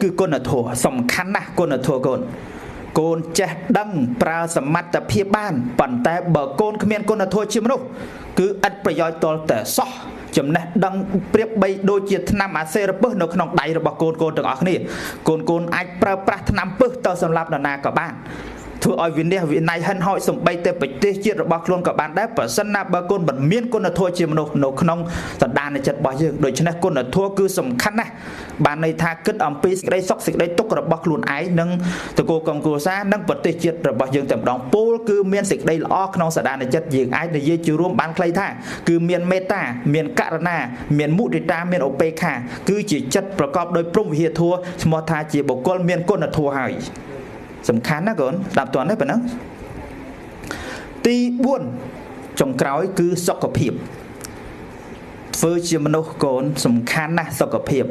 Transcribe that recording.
គឺគុណធម៌សំខាន់ណាស់គុណធម៌កូនចេះដឹងប្រើសមត្ថភាពបានប៉ុន្តែបើកូនគ្មានគុណធម៌ជាមនុស្សគឺឥតប្រយោជន៍ទាល់តែសោះចំណេះដឹងប្រៀបបីដូចជាថ្នាំអាសេរពឹសនៅក្នុងដៃរបស់កូនទាំងអស់គ្នាកូនអាចប្រើប្រាស់ថ្នាំពឹសទៅសម្រាប់នរណាក៏បានធ្វើឲ្យវិន័យវិន័យហិនហោចសំបីតែប្រទេសជាតិរបស់ខ្លួនក៏បានដែរបើសិនណាបើកូនមិនមានគុណធម៌ជាមនុស្សនៅក្នុងសន្តានចិត្តរបស់យើងដូច្នេះគុណធម៌គឺសំខាន់ណាស់បានន័យថាគិតអំពីសេចក្តីសុខសេចក្តីទុក្ខរបស់ខ្លួនឯងនិងតកូលក្រុមគ្រួសារនិងប្រទេសជាតិរបស់យើងតែម្ដងពោលគឺមានសេចក្តីល្អក្នុងសន្តានចិត្តយើងអាចនិយាយជារួមបានខ្លីថាគឺមានមេត្តាមានករណាមានមុទិតាមានឧបេក្ខាគឺជាចិត្តប្រកបដោយព្រហ្មវិហារធម៌ឈ្មោះថាជាបុគ្គលមានគុណធម៌ហើយសំខាន់ណាកូនស្ដាប់តើនេះប៉ុណ្ណឹងទី4ចុងក្រោយគឺសុខភាពធ្វើជាមនុស្សកូនសំខាន់ណាស់សុខភាព